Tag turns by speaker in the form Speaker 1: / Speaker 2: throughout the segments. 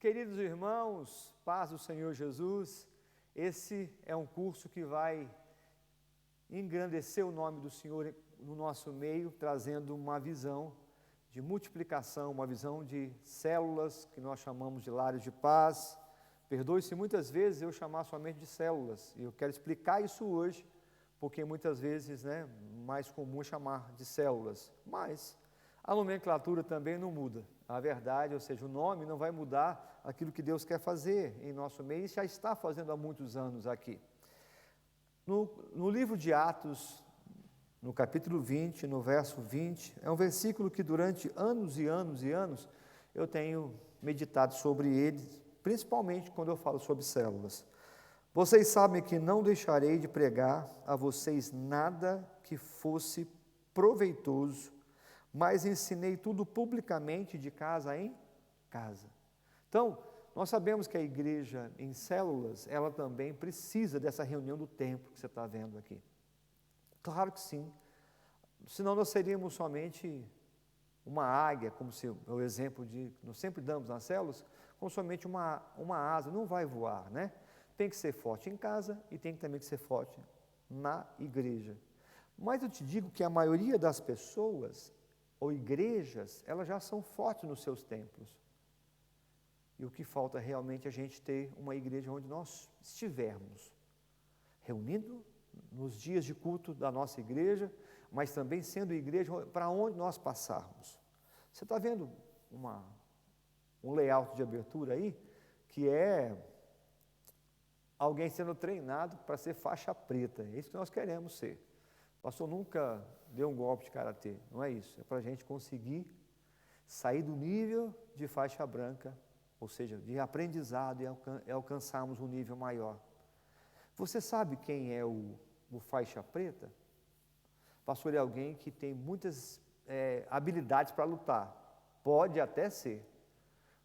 Speaker 1: Queridos irmãos, paz do Senhor Jesus, esse é um curso que vai engrandecer o nome do Senhor no nosso meio, trazendo uma visão de multiplicação, uma visão de células, que nós chamamos de lares de paz. Perdoe se muitas vezes eu chamar somente de células, e eu quero explicar isso hoje, porque muitas vezes, mais comum é chamar de células, mas a nomenclatura também não muda. A verdade, ou seja, o nome não vai mudar aquilo que Deus quer fazer em nosso meio, e já está fazendo há muitos anos aqui. No livro de Atos, no capítulo 20, no verso 20, é um versículo que durante anos e anos e anos eu tenho meditado sobre ele, principalmente quando eu falo sobre células. Vocês sabem que não deixarei de pregar a vocês nada que fosse proveitoso, mas ensinei tudo publicamente de casa em casa. Então, nós sabemos que a igreja em células, ela também precisa dessa reunião do templo que você está vendo aqui. Claro que sim. Senão nós seríamos somente uma águia, como se o exemplo de nós sempre damos nas células, como somente uma asa, não vai voar, né? Tem que ser forte em casa e tem também que ser forte na igreja. Mas eu te digo que a maioria das pessoas ou igrejas, elas já são fortes nos seus templos. E o que falta realmente é a gente ter uma igreja onde nós estivermos, reunindo nos dias de culto da nossa igreja, mas também sendo igreja para onde nós passarmos. Você está vendo um layout de abertura aí, que é alguém sendo treinado para ser faixa preta. É isso que nós queremos ser. O pastor nunca deu um golpe de karatê, não é isso. É para a gente conseguir sair do nível de faixa branca, ou seja, de aprendizado e alcançarmos um nível maior. Você sabe quem é o faixa preta? Pastor é alguém que tem muitas habilidades para lutar. Pode até ser,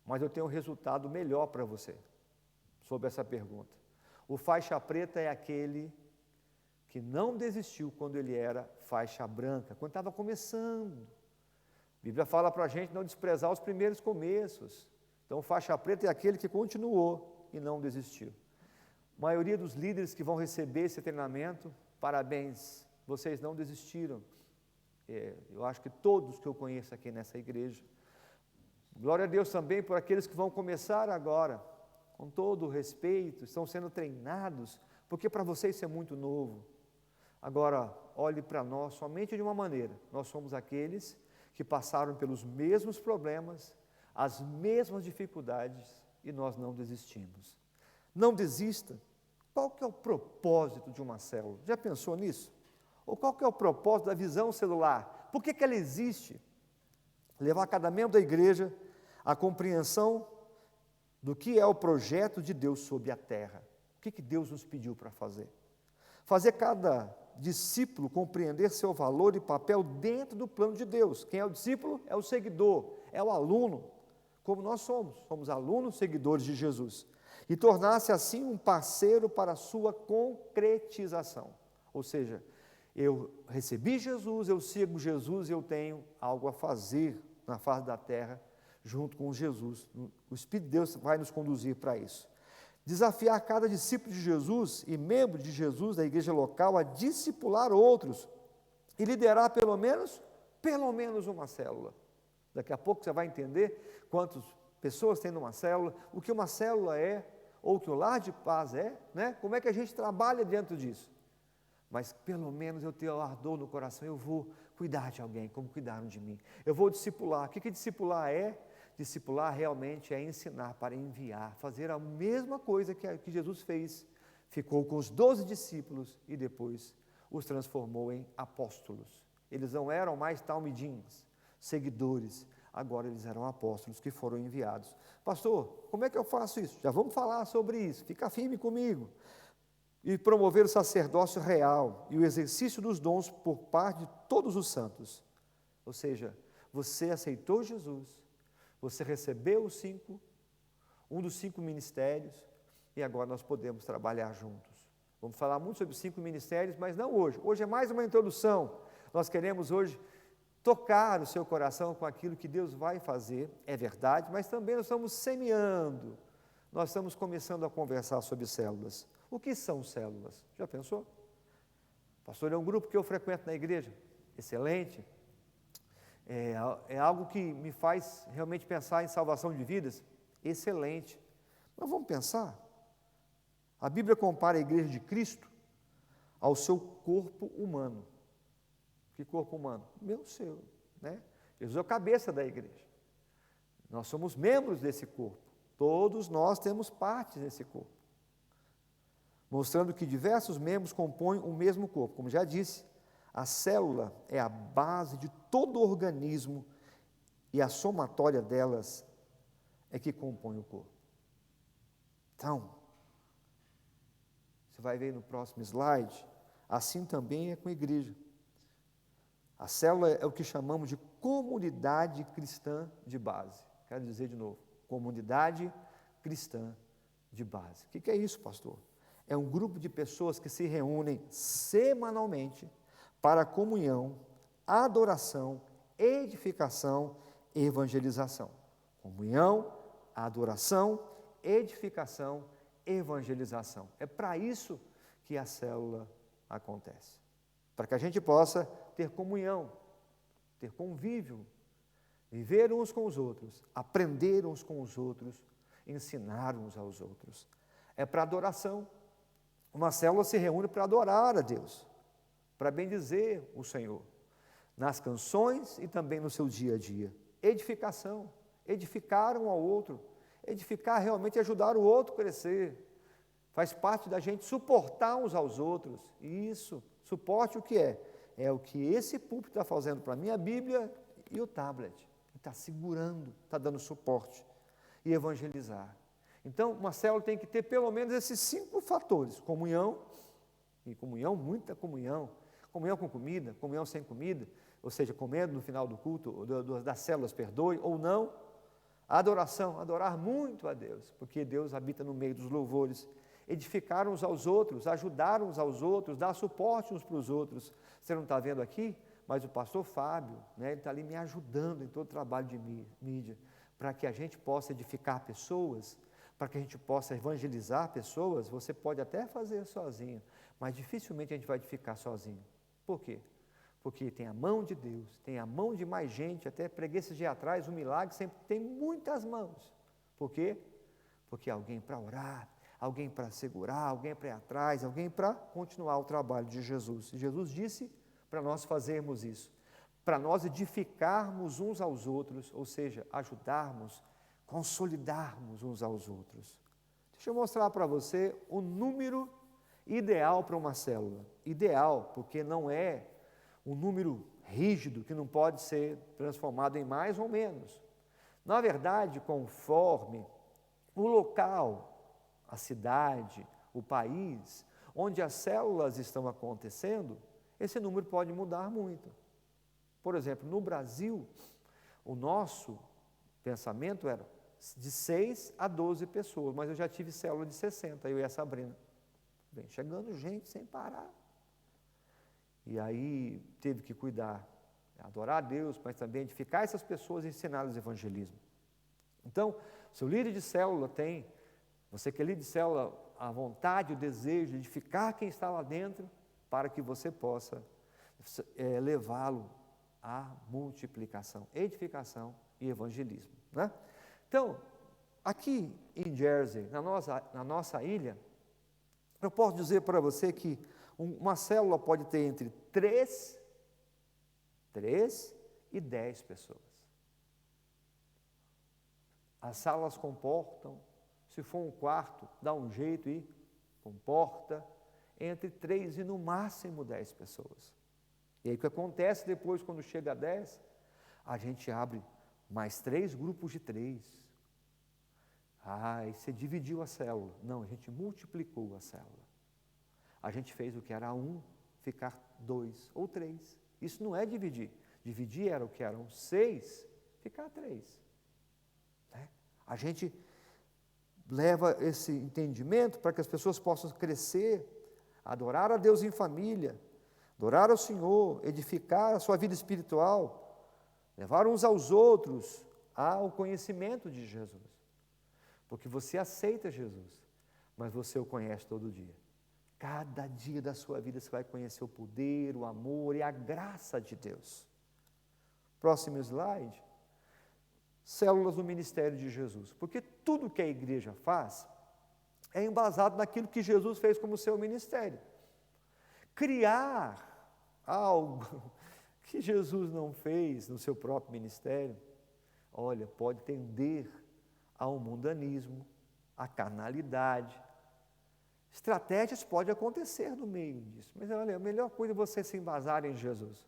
Speaker 1: mas eu tenho um resultado melhor para você sobre essa pergunta. O faixa preta é aquele que não desistiu quando ele era faixa branca, quando estava começando. A Bíblia fala para a gente não desprezar os primeiros começos. Então, faixa preta é aquele que continuou e não desistiu. A maioria dos líderes que vão receber esse treinamento, parabéns, vocês não desistiram. Eu acho que todos que eu conheço aqui nessa igreja. Glória a Deus também por aqueles que vão começar agora, com todo o respeito, estão sendo treinados, porque para vocês isso é muito novo. Agora, olhe para nós somente de uma maneira, nós somos aqueles que passaram pelos mesmos problemas, as mesmas dificuldades, e nós não desistimos. Não desista. Qual que é o propósito de uma célula? Já pensou nisso? Ou qual que é o propósito da visão celular? Por que ela existe? Levar cada membro da igreja à compreensão do que é o projeto de Deus sobre a terra. O que Deus nos pediu para fazer? Fazer cada discípulo compreender seu valor e papel dentro do plano de Deus. Quem é o discípulo? É o seguidor, é o aluno, como nós somos alunos, seguidores de Jesus. E tornar-se assim um parceiro para a sua concretização. Ou seja, eu recebi Jesus, eu sigo Jesus, eu tenho algo a fazer na face da terra, junto com Jesus. O Espírito de Deus vai nos conduzir para isso. Desafiar cada discípulo de Jesus e membro de Jesus da igreja local a discipular outros e liderar pelo menos uma célula. Daqui a pouco você vai entender quantas pessoas tem numa célula, o que uma célula é, ou o que o lar de paz é, como é que a gente trabalha dentro disso. Mas pelo menos eu tenho ardor no coração, eu vou cuidar de alguém, como cuidaram de mim. Eu vou discipular. O que discipular é? Discipular realmente é ensinar para enviar, fazer a mesma coisa que Jesus fez. Ficou com os 12 discípulos e depois os transformou em apóstolos. Eles não eram mais talmidins, seguidores, agora eles eram apóstolos que foram enviados. Pastor, como é que eu faço isso? Já vamos falar sobre isso, fica firme comigo. E promover o sacerdócio real e o exercício dos dons por parte de todos os santos. Ou seja, você aceitou Jesus, você recebeu um dos 5 ministérios, e agora nós podemos trabalhar juntos. Vamos falar muito sobre os 5 ministérios, mas não hoje. Hoje é mais uma introdução. Nós queremos hoje tocar o seu coração com aquilo que Deus vai fazer, é verdade, mas também nós estamos semeando, nós estamos começando a conversar sobre células. O que são células? Já pensou? Pastor, é um grupo que eu frequento na igreja, excelente, é algo que me faz realmente pensar em salvação de vidas, excelente. Mas vamos pensar, a Bíblia compara a igreja de Cristo ao seu corpo humano. Que corpo humano? Meu, seu, né? Jesus é a cabeça da igreja. Nós somos membros desse corpo. Todos nós temos partes nesse corpo. Mostrando que diversos membros compõem o mesmo corpo. Como já disse, a célula é a base de todo o organismo e a somatória delas é que compõe o corpo. Então, você vai ver no próximo slide, assim também é com a igreja. A célula é o que chamamos de comunidade cristã de base. Quero dizer de novo, comunidade cristã de base. O que é isso, pastor? É um grupo de pessoas que se reúnem semanalmente para comunhão, adoração, edificação e evangelização. Comunhão, adoração, edificação, evangelização. É para isso que a célula acontece. Para que a gente possa ter comunhão, ter convívio, viver uns com os outros, aprender uns com os outros, ensinar uns aos outros. É para adoração. Uma célula se reúne para adorar a Deus, para bendizer o Senhor, nas canções e também no seu dia a dia. Edificação, edificar um ao outro, edificar realmente ajudar o outro a crescer. Faz parte da gente suportar uns aos outros. E isso, suporte o que é? É o que esse púlpito está fazendo para mim, a Bíblia e o tablet. Está segurando, está dando suporte. E evangelizar. Então, uma célula tem que ter pelo menos esses 5 fatores. Comunhão, e comunhão, muita comunhão. Comunhão com comida, comunhão sem comida, ou seja, comendo no final do culto, das células, perdoe, ou não. Adoração, adorar muito a Deus, porque Deus habita no meio dos louvores. Edificar uns aos outros, ajudar uns aos outros, dar suporte uns para os outros. Você não está vendo aqui, mas o pastor Fábio, né, ele está ali me ajudando em todo o trabalho de mídia, para que a gente possa edificar pessoas, para que a gente possa evangelizar pessoas. Você pode até fazer sozinho, mas dificilmente a gente vai edificar sozinho. Por quê? Porque tem a mão de Deus, tem a mão de mais gente. Até preguei esses dias atrás, o milagre sempre tem muitas mãos. Por quê? Porque alguém para orar, alguém para segurar, alguém para ir atrás, alguém para continuar o trabalho de Jesus. E Jesus disse para nós fazermos isso, para nós edificarmos uns aos outros, ou seja, ajudarmos, consolidarmos uns aos outros. Deixa eu mostrar para você o número ideal para uma célula. Ideal, porque não é um número rígido que não pode ser transformado em mais ou menos. Na verdade, conforme o local, a cidade, o país, onde as células estão acontecendo, esse número pode mudar muito. Por exemplo, no Brasil, o nosso pensamento era de 6 a 12 pessoas, mas eu já tive célula de 60, eu e a Sabrina. Vem chegando gente sem parar. E aí teve que cuidar, adorar a Deus, mas também edificar essas pessoas e ensiná-las o evangelismo. Então, se o líder de célula tem, você que é líder de célula, a vontade, o desejo de edificar quem está lá dentro, para que você possa levá-lo à multiplicação, edificação e evangelismo, né? Então, aqui em Jersey, na nossa ilha, eu posso dizer para você que uma célula pode ter entre 3 e 10 pessoas. As salas comportam, se for um quarto, dá um jeito e comporta entre 3 e no máximo 10 pessoas. E aí o que acontece depois, quando chega a 10, a gente abre mais 3 grupos de 3. E você dividiu a célula. Não, a gente multiplicou a célula. A gente fez o que era 1, ficar 2 ou 3. Isso não é dividir. Dividir era o que eram 6, ficar 3. Né? A gente leva esse entendimento para que as pessoas possam crescer, adorar a Deus em família, adorar ao Senhor, edificar a sua vida espiritual, levar uns aos outros ao conhecimento de Jesus. Porque você aceita Jesus, mas você o conhece todo dia. Cada dia da sua vida você vai conhecer o poder, o amor e a graça de Deus. Próximo slide. Células do ministério de Jesus. Porque tudo que a igreja faz é embasado naquilo que Jesus fez como seu ministério. Criar algo que Jesus não fez no seu próprio ministério, olha, pode tender ao mundanismo, à carnalidade. Estratégias podem acontecer no meio disso, mas olha, a melhor coisa é você se embasar em Jesus.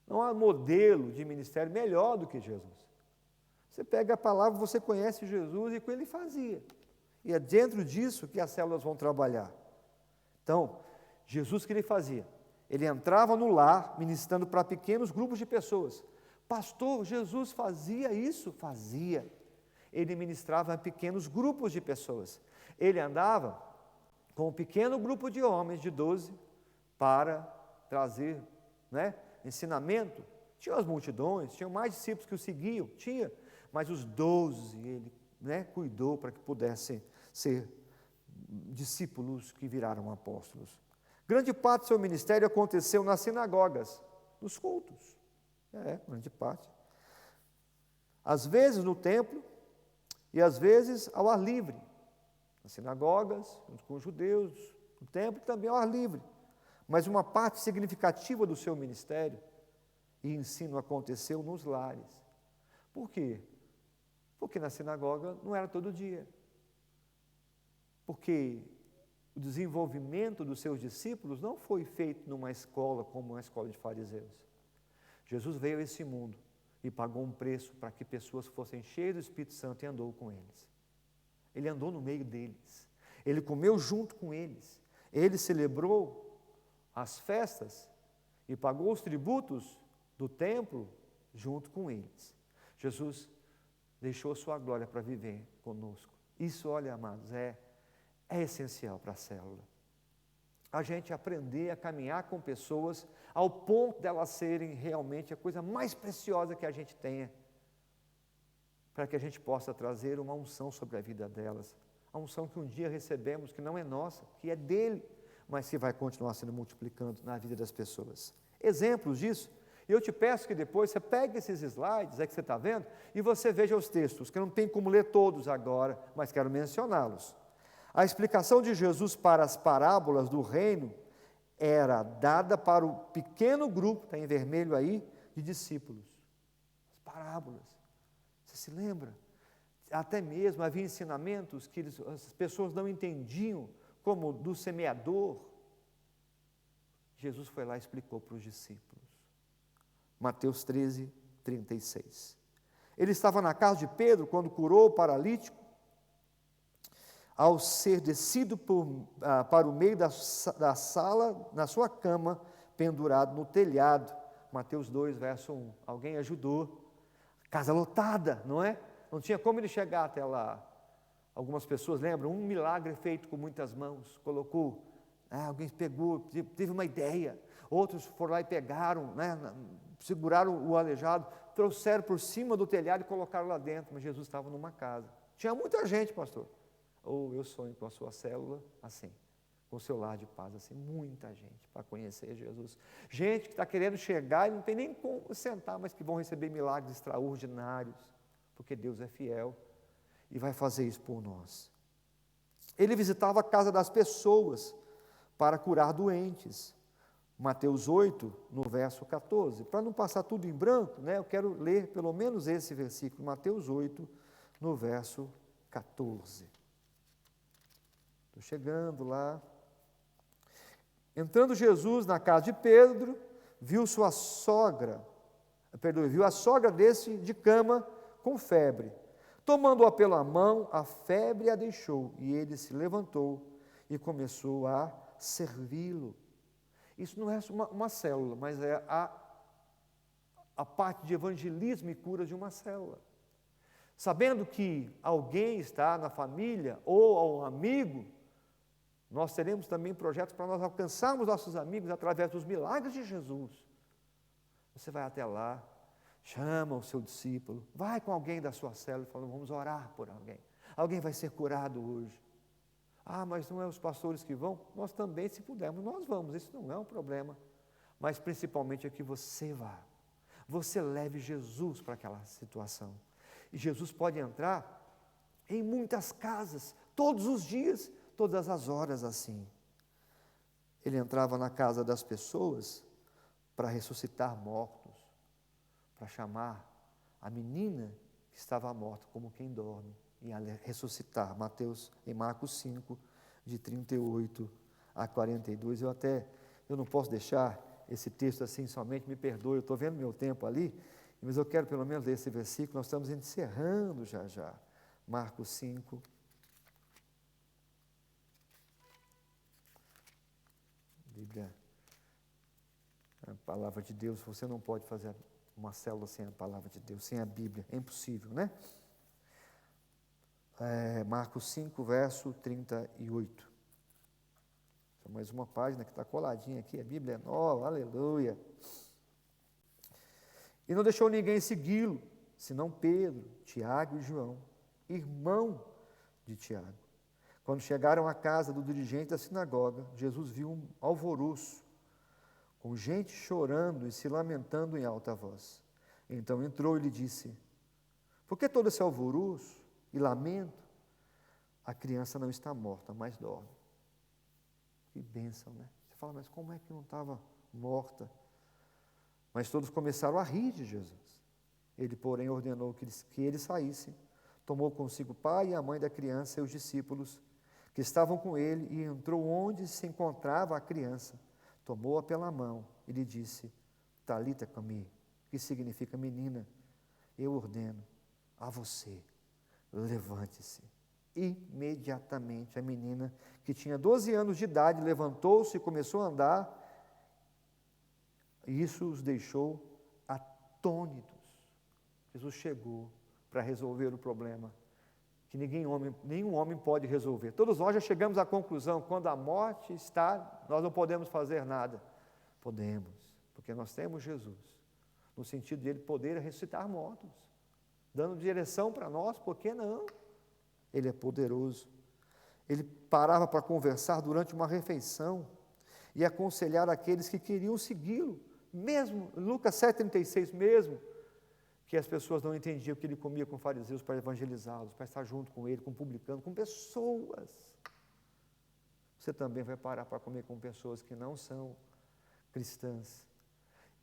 Speaker 1: Não há modelo de ministério melhor do que Jesus. Você pega a palavra, você conhece Jesus e o que ele fazia. E é dentro disso que as células vão trabalhar. Então, Jesus o que ele fazia? Ele entrava no lar, ministrando para pequenos grupos de pessoas. Pastor, Jesus fazia isso? Fazia. Ele ministrava a pequenos grupos de pessoas. Ele andava com um pequeno grupo de homens, de 12, para trazer, ensinamento. Tinha as multidões, tinha mais discípulos que o seguiam, tinha, mas os 12 ele cuidou para que pudessem ser discípulos que viraram apóstolos. Grande parte do seu ministério aconteceu nas sinagogas, nos cultos. Grande parte. Às vezes no templo e às vezes ao ar livre. Nas sinagogas, junto com os judeus, no templo e também ao ar livre. Mas uma parte significativa do seu ministério e ensino aconteceu nos lares. Por quê? Porque na sinagoga não era todo dia. Porque o desenvolvimento dos seus discípulos não foi feito numa escola como uma escola de fariseus. Jesus veio a esse mundo e pagou um preço para que pessoas fossem cheias do Espírito Santo e andou com eles. Ele andou no meio deles. Ele comeu junto com eles. Ele celebrou as festas e pagou os tributos do templo junto com eles. Jesus deixou sua glória para viver conosco. Isso, olha, amados, é essencial para a célula. A gente aprender a caminhar com pessoas ao ponto delas serem realmente a coisa mais preciosa que a gente tenha, para que a gente possa trazer uma unção sobre a vida delas. A unção que um dia recebemos, que não é nossa, que é dele, mas que vai continuar sendo multiplicando na vida das pessoas. Exemplos disso. E eu te peço que depois você pegue esses slides que você está vendo e você veja os textos, que eu não tenho como ler todos agora, mas quero mencioná-los. A explicação de Jesus para as parábolas do reino era dada para o pequeno grupo, está em vermelho aí, de discípulos. As parábolas. Você se lembra? Até mesmo havia ensinamentos que as pessoas não entendiam, como do semeador. Jesus foi lá e explicou para os discípulos. Mateus 13, 36. Ele estava na casa de Pedro quando curou o paralítico. Ao ser descido para o meio da sala, na sua cama, pendurado no telhado. Mateus 2, verso 1. Alguém ajudou. Casa lotada, não é? Não tinha como ele chegar até lá. Algumas pessoas lembram, um milagre feito com muitas mãos. Colocou, alguém pegou, teve uma ideia. Outros foram lá e pegaram, seguraram o aleijado, trouxeram por cima do telhado e colocaram lá dentro. Mas Jesus estava numa casa. Tinha muita gente, pastor. Eu sonho com a sua célula assim, com o seu lar de paz assim, muita gente para conhecer Jesus. Gente que está querendo chegar e não tem nem como sentar, mas que vão receber milagres extraordinários, porque Deus é fiel e vai fazer isso por nós. Ele visitava a casa das pessoas para curar doentes. Mateus 8, no verso 14. Para não passar tudo em branco, eu quero ler pelo menos esse versículo, Mateus 8, no verso 14. Estou chegando lá. Entrando Jesus na casa de Pedro, viu a sogra desse de cama com febre. Tomando-a pela mão, a febre a deixou, e ele se levantou e começou a servi-lo. Isso não é uma célula, mas é a parte de evangelismo e cura de uma célula. Sabendo que alguém está na família ou um amigo, nós teremos também projetos para nós alcançarmos nossos amigos através dos milagres de Jesus. Você vai até lá, Chama o seu discípulo, vai com alguém da sua célula e fala, vamos orar por alguém. Alguém vai ser curado hoje. Ah, mas não é os pastores que vão? Nós também, se pudermos, nós vamos, isso não é um problema. Mas principalmente é que você vá. Você leve Jesus para aquela situação. E Jesus pode entrar em muitas casas, todos os dias, todas as horas assim. Ele entrava na casa das pessoas para ressuscitar mortos, para chamar a menina que estava morta como quem dorme e ressuscitar. Em Marcos 5, de 38 a 42. Eu não posso deixar esse texto assim somente, me perdoe, eu estou vendo meu tempo ali, mas eu quero pelo menos ler esse versículo, nós estamos encerrando já. Marcos 5. Bíblia, a palavra de Deus, você não pode fazer uma célula sem a palavra de Deus, sem a Bíblia, é impossível, né? Marcos 5, verso 38. Mais uma página que está coladinha aqui, a Bíblia é nova, aleluia. E não deixou ninguém segui-lo, senão Pedro, Tiago e João, irmão de Tiago. Quando chegaram à casa do dirigente da sinagoga, Jesus viu um alvoroço, com gente chorando e se lamentando em alta voz. Então entrou e lhe disse, por que todo esse alvoroço e lamento? A criança não está morta, mas dorme. Que bênção, né? Você fala, mas como é que não estava morta? Mas todos começaram a rir de Jesus. Ele, porém, ordenou que ele saísse. Tomou consigo o pai e a mãe da criança e os discípulos que estavam com ele e entrou onde se encontrava a criança. Tomou-a pela mão e lhe disse, Talita cumi, que significa menina, eu ordeno a você, levante-se. Imediatamente a menina, que tinha 12 anos de idade, levantou-se e começou a andar, e isso os deixou atônitos. Jesus chegou para resolver o problema que nenhum homem pode resolver. Todos nós já chegamos à conclusão, quando a morte está, nós não podemos fazer nada. Podemos, porque nós temos Jesus, no sentido de Ele poder ressuscitar mortos, dando direção para nós, por que não? Ele é poderoso. Ele parava para conversar durante uma refeição e aconselhar aqueles que queriam segui-lo, mesmo, Lucas 7,36 mesmo, que as pessoas não entendiam que ele comia com fariseus para evangelizá-los, para estar junto com ele, com publicano, com pessoas. Você também vai parar para comer com pessoas que não são cristãs.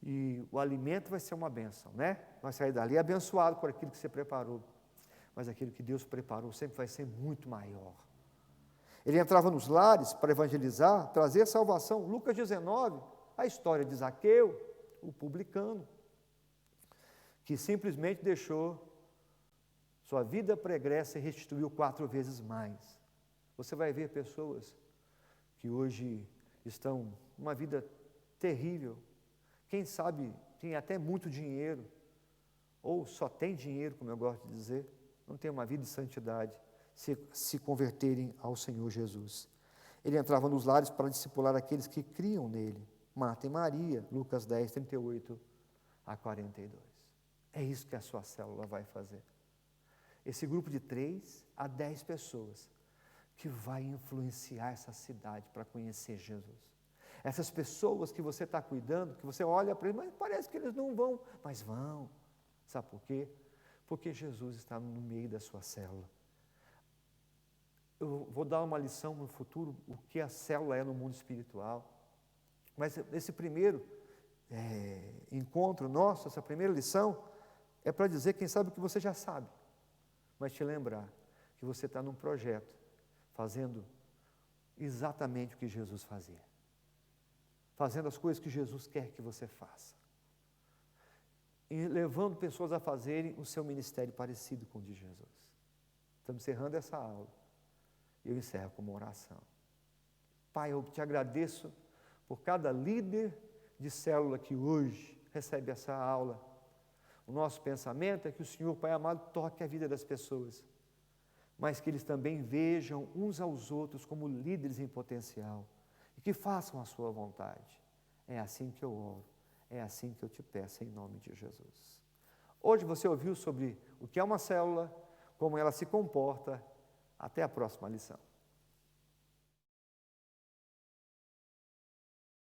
Speaker 1: E o alimento vai ser uma bênção, né? Vai sair dali abençoado por aquilo que você preparou. Mas aquilo que Deus preparou sempre vai ser muito maior. Ele entrava nos lares para evangelizar, trazer salvação. Lucas 19, a história de Zaqueu, o publicano, que simplesmente deixou sua vida pregressa e restituiu 4 vezes mais. Você vai ver pessoas que hoje estão numa vida terrível, quem sabe tem até muito dinheiro, ou só tem dinheiro, como eu gosto de dizer, não tem uma vida de santidade, se converterem ao Senhor Jesus. Ele entrava nos lares para discipular aqueles que criam nele, Marta e Maria, Lucas 10, 38 a 42. É isso que a sua célula vai fazer. Esse grupo de 3 a 10 pessoas que vai influenciar essa cidade para conhecer Jesus. Essas pessoas que você está cuidando, que você olha para eles, mas parece que eles não vão, mas vão. Sabe por quê? Porque Jesus está no meio da sua célula. Eu vou dar uma lição no futuro, o que a célula é no mundo espiritual. Mas esse primeiro encontro nosso, essa primeira lição, é para dizer, quem sabe, o que você já sabe. Mas te lembrar que você está num projeto, fazendo exatamente o que Jesus fazia. Fazendo as coisas que Jesus quer que você faça. E levando pessoas a fazerem o seu ministério parecido com o de Jesus. Estamos encerrando essa aula. E eu encerro com uma oração. Pai, eu te agradeço por cada líder de célula que hoje recebe essa aula. O nosso pensamento é que o Senhor, Pai amado, toque a vida das pessoas, mas que eles também vejam uns aos outros como líderes em potencial e que façam a sua vontade. É assim que eu oro, é assim que eu te peço, em nome de Jesus. Hoje você ouviu sobre o que é uma célula, como ela se comporta. Até a próxima lição.